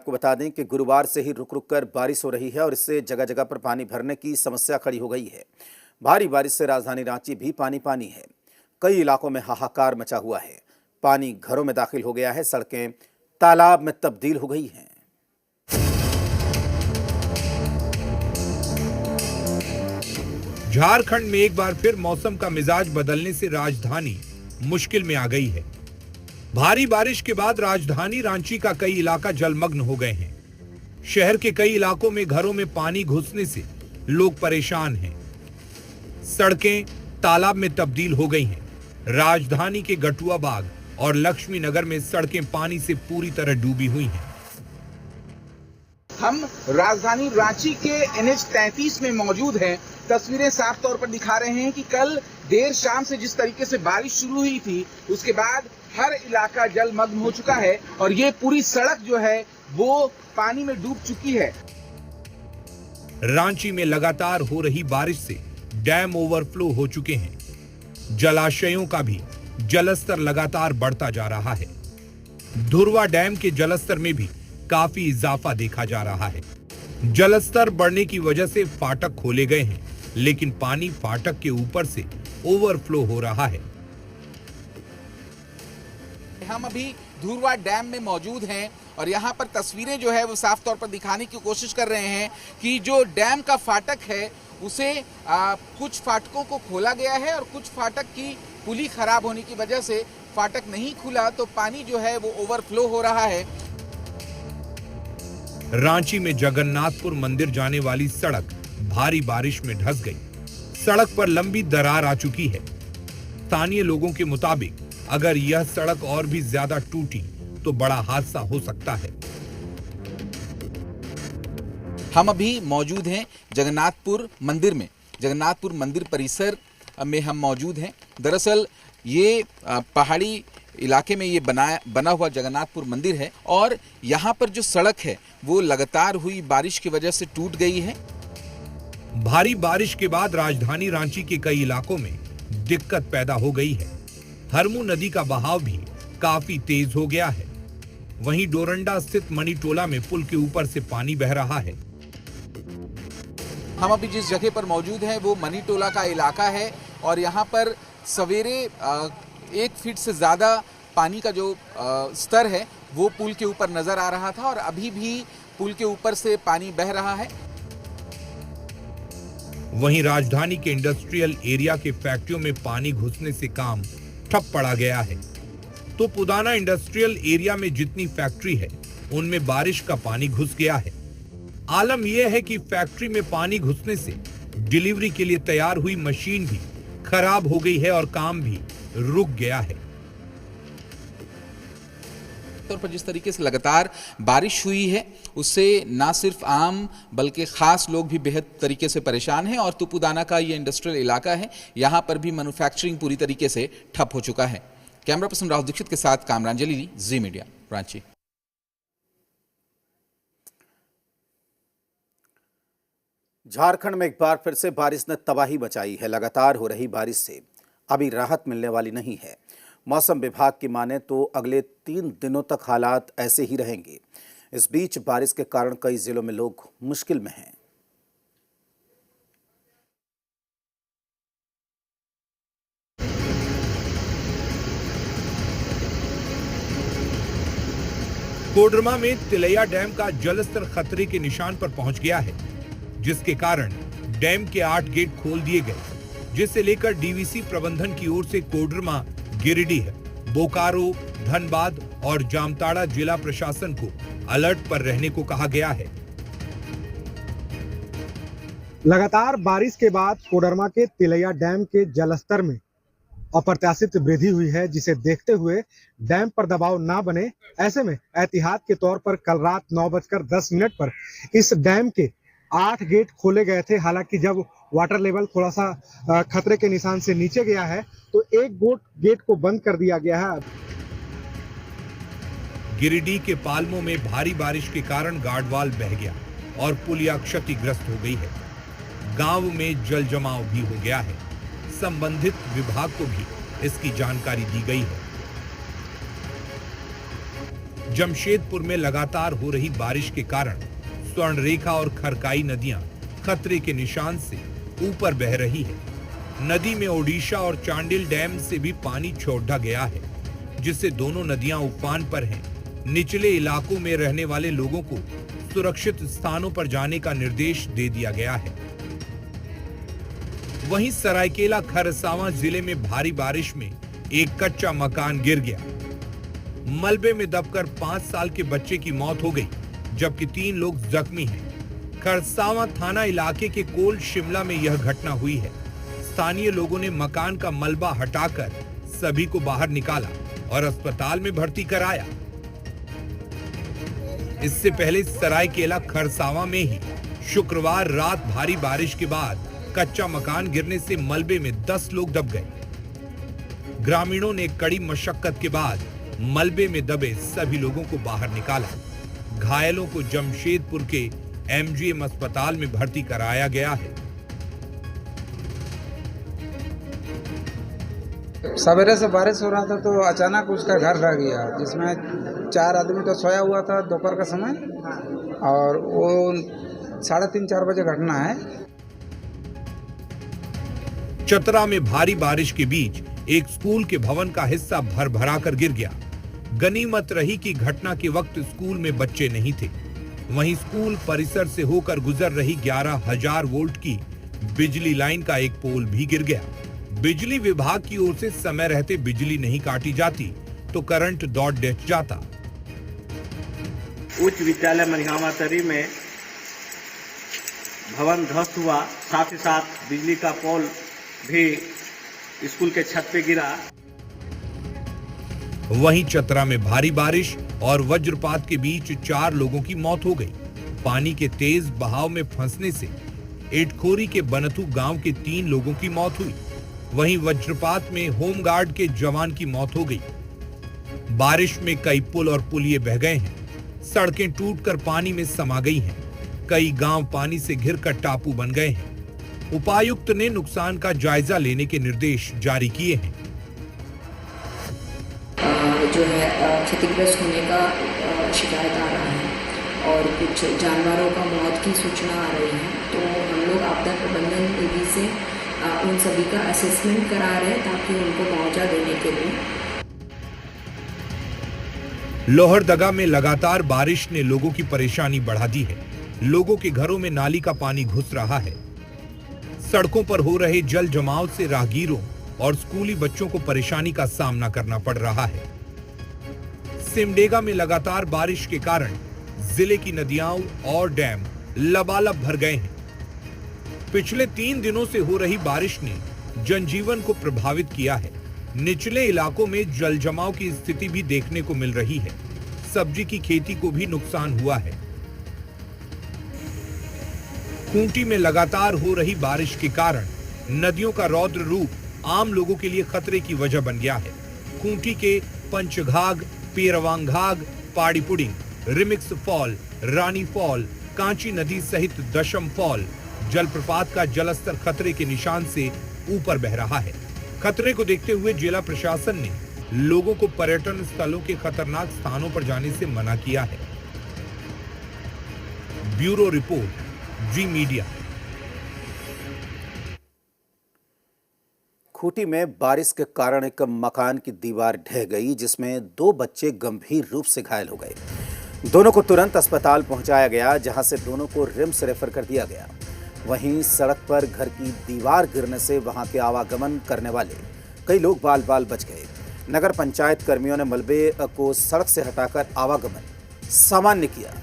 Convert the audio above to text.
आपको बता दें कि गुरुवार से ही रुक रुक कर बारिश हो रही है और इससे जगह जगह पर पानी भरने की समस्या खड़ी हो गई है। भारी बारिश से राजधानी रांची भी पानी पानी है। कई इलाकों में हाहाकार मचा हुआ है। पानी घरों में दाखिल हो गया है, सड़कें तालाब में तब्दील हो गई हैं। झारखंड में एक बार फिर मौसम का मिजाज बदलने से राजधानी मुश्किल में आ गई है। भारी बारिश के बाद राजधानी रांची का कई इलाका जलमग्न हो गए हैं। शहर के कई इलाकों में घरों में पानी घुसने से लोग परेशान हैं। सड़कें तालाब में तब्दील हो गई हैं। राजधानी के गटुआ बाग और लक्ष्मी नगर में सड़कें पानी से पूरी तरह डूबी हुई हैं। हम राजधानी रांची के NH 33 में मौजूद हैं। तस्वीरें साफ तौर पर दिखा रहे हैं कि कल देर शाम से जिस तरीके से बारिश शुरू हुई थी, उसके बाद हर इलाका जलमग्न हो चुका है और ये पूरी सड़क जो है वो पानी में डूब चुकी है। रांची में लगातार हो रही बारिश से डैम ओवरफ्लो हो चुके हैं। जलाशयों का भी जलस्तर लगातार बढ़ता जा रहा है। धुरवा डैम के जलस्तर में भी काफी इजाफा देखा जा रहा है। जलस्तर बढ़ने की वजह से फाटक खोले गए हैं, लेकिन पानी फाटक के ऊपर से ओवरफ्लो हो रहा है। हम अभी धुरवा डैम में मौजूद हैं और यहाँ पर तस्वीरें जो है वो साफ तौर पर दिखाने की कोशिश कर रहे हैं कि जो डैम का फाटक है उसे कुछ फाटकों को खोला गया है और कुछ फाटक की पुली खराब होने की वजह से फाटक नहीं खुला, तो पानी जो है वो ओवरफ्लो हो रहा है। रांची में जगन्नाथपुर मंदिर जाने वाली सड़क भारी बारिश में धंस गई। सड़क पर लंबी दरार आ चुकी है। स्थानीय लोगों के मुताबिक अगर यह सड़क और भी ज्यादा टूटी तो बड़ा हादसा हो सकता है। हम अभी मौजूद हैं जगन्नाथपुर मंदिर में। जगन्नाथपुर मंदिर परिसर में हम मौजूद हैं। दरअसल ये पहाड़ी इलाके में ये बना हुआ जगन्नाथपुर मंदिर है और यहाँ पर जो सड़क है वो लगातार हुई बारिश की वजह से टूट गई है। भारी बारिश के बाद राजधानी रांची के कई इलाकों में दिक्कत पैदा हो गई है। हरमू नदी का बहाव भी काफी तेज हो गया है। वहीं डोरंडा स्थित मणिटोला में पुल के ऊपर से पानी बह रहा है। हम अभी जिस जगह पर मौजूद हैं वो मणिटोला का इलाका है और यहाँ पर सवेरे 1 फीट से ज्यादा पानी का जो स्तर है वो पुल के ऊपर नजर आ रहा था और अभी भी पुल के ऊपर से पानी बह रहा है। वहीं राजधानी के इंडस्ट्रियल एरिया के फैक्ट्रियों में पानी घुसने से काम ठप पड़ा गया है। तो पुदाना इंडस्ट्रियल एरिया में जितनी फैक्ट्री है उनमें बारिश का पानी घुस गया है। आलम यह है कि फैक्ट्री में पानी घुसने से डिलीवरी के लिए तैयार हुई मशीन भी खराब हो गई है और काम भी रुक गया है। तौर पर जिस तरीके से लगातार बारिश हुई है उससे ना सिर्फ आम बल्कि खास लोग भी बेहद तरीके से परेशान हैं और तुपुदाना का ये इंडस्ट्रियल इलाका है, यहाँ पर भी मैन्युफैक्चरिंग पूरी तरीके से ठप हो चुका है। कैमरा पर्सन राहुल दीक्षित के साथ कामरान जलीली, जी मीडिया, रांची। झारखंड में एक बार फिर से बारिश ने तबाही मचाई है। लगातार हो रही बारिश से अभी राहत मिलने वाली नहीं है। मौसम विभाग की माने तो अगले 3 दिनों तक हालात ऐसे ही रहेंगे। इस बीच बारिश के कारण कई जिलों में लोग मुश्किल में हैं। कोडरमा में तिलैया डैम का जलस्तर खतरे के निशान पर पहुंच गया है, जिसके कारण डैम के 8 गेट खोल दिए गए, जिसे लेकर डीवीसी प्रबंधन की ओर से कोडरमा, गिरिडीह, बोकारो, धनबाद और जामताड़ा जिला प्रशासन को अलर्ट पर रहने को कहा गया है। लगातार बारिश के बाद कोडरमा के तिलैया डैम के जलस्तर में अप्रत्याशित वृद्धि हुई है, जिसे देखते हुए डैम पर दबाव ना बने, ऐसे में एहतियात के तौर पर कल रात 9:10 पर इस डैम के 8 गेट खोले गए थे। हालांकि जब वाटर लेवल थोड़ा सा खतरे के निशान से नीचे गया है तो एक गेट को बंद कर दिया गया है। गिरिडीह के पालमो में भारी बारिश के कारण गार्डवाल बह गया और पुलिया क्षतिग्रस्त हो गई है। गांव में जल जमाव भी हो गया है। संबंधित विभाग को भी इसकी जानकारी दी गई है। जमशेदपुर में लगातार हो रही बारिश के कारण स्वर्णरेखा और खरकाई नदियां खतरे के निशान से ऊपर बह रही है। नदी में ओडिशा और चांडिल डैम से भी पानी छोड़ा गया है, जिससे दोनों नदियां उफान पर हैं। निचले इलाकों में रहने वाले लोगों को सुरक्षित स्थानों पर जाने का निर्देश दे दिया गया है। वहीं सरायकेला खरसावां जिले में भारी बारिश में एक कच्चा मकान गिर गया। मलबे में दबकर 5 साल के बच्चे की मौत हो गई, जबकि 3 लोग जख्मी हैं। खरसावां थाना इलाके के कोल शिमला में यह घटना हुई है। स्थानीय लोगों ने मकान का मलबा हटाकर सभी को बाहर निकाला और अस्पताल में भर्ती कराया। इससे पहले सरायकेला खरसावां में ही शुक्रवार रात भारी बारिश के बाद कच्चा मकान गिरने से मलबे में 10 लोग दब गए। ग्रामीणों ने कड़ी मशक्कत के बाद मलबे में दबे सभी लोगों को बाहर निकाला। घायलों को जमशेदपुर के एमजीएम अस्पताल में भर्ती कराया गया है। सवेरे से बारिश हो रहा था तो अचानक उसका घर ढह गया, जिसमें 4 आदमी तो सोया हुआ था दोपहर का समय, और वो 3:30-4 बजे घटना है। चतरा में भारी बारिश के बीच एक स्कूल के भवन का हिस्सा भर-भरा कर गिर गया। गनीमत रही कि घटना के वक्त स्कूल में बच्चे नहीं थे। वहीं स्कूल परिसर से होकर गुजर रही 11,000 वोल्ट की बिजली लाइन का एक पोल भी गिर गया। बिजली विभाग की ओर से समय रहते बिजली नहीं काटी जाती तो करंट दौड़ डेट जाता। उच्च विद्यालय मनिहामातरी में भवन ध्वस्त हुआ, साथ ही साथ बिजली का पोल भी स्कूल के छत पे गिरा। वहीं चतरा में भारी बारिश और वज्रपात के बीच 4 लोगों की मौत हो गई। पानी के तेज बहाव में फंसने से एटखोरी के बनथू गांव के 3 लोगों की मौत हुई। वहीं वज्रपात में होमगार्ड के जवान की मौत हो गई। बारिश में कई पुल और पुलिये बह गए हैं। सड़कें टूटकर पानी में समा गई हैं। कई गांव पानी से घिरकर टापू बन गए हैं। उपायुक्त ने नुकसान का जायजा लेने के निर्देश जारी किए हैं। जो है क्षतिग्रस्त होने का शिकायत आ रहा है और कुछ जानवरों का मौत की सूचना आ रही है, तो हम लोग आपदा प्रबंधन विधि से उन सभी का असेसमेंट करा रहे हैं ताकि उनको मुआवजा देने के लिए। लोहरदगा में लगातार बारिश ने लोगों की परेशानी बढ़ा दी है। लोगों के घरों में नाली का पानी घुस रहा है। सड़कों पर हो रहे जल जमाव से राहगीरों और स्कूली बच्चों को परेशानी का सामना करना पड़ रहा है। सिमडेगा में लगातार बारिश के कारण जिले की नदियां और डैम लबालब भर गए हैं। पिछले 3 दिनों से हो रही बारिश ने जनजीवन को प्रभावित किया है। निचले इलाकों में जल जमाव की स्थिति भी देखने को मिल रही है। सब्जी की खेती को भी नुकसान हुआ है। खूंटी में लगातार हो रही बारिश के कारण नदियों का रौद्र रूप आम लोगों के लिए खतरे की वजह बन गया है। खूंटी के पंचघाघ, पेरवांघाघ, पाड़ीपुडिंग, रिमिक्स फॉल, रानी फॉल, कांची नदी सहित दशम फॉल जलप्रपात का जलस्तर खतरे के निशान से ऊपर बह रहा है। खतरे को देखते हुए जिला प्रशासन ने लोगों को पर्यटन स्थलों के खतरनाक स्थानों पर जाने से मना किया है। ब्यूरो रिपोर्ट, जी मीडिया। खूंटी में बारिश के कारण एक मकान की दीवार ढह गई, जिसमें 2 बच्चे गंभीर रूप से घायल हो गए। दोनों को तुरंत अस्पताल पहुंचाया गया, जहां से दोनों को रिम्स रेफर कर दिया गया। वहीं सड़क पर घर की दीवार गिरने से वहां के आवागमन करने वाले कई लोग बाल बाल बच गए। नगर पंचायत कर्मियों ने मलबे को सड़क से हटाकर आवागमन सामान्य किया।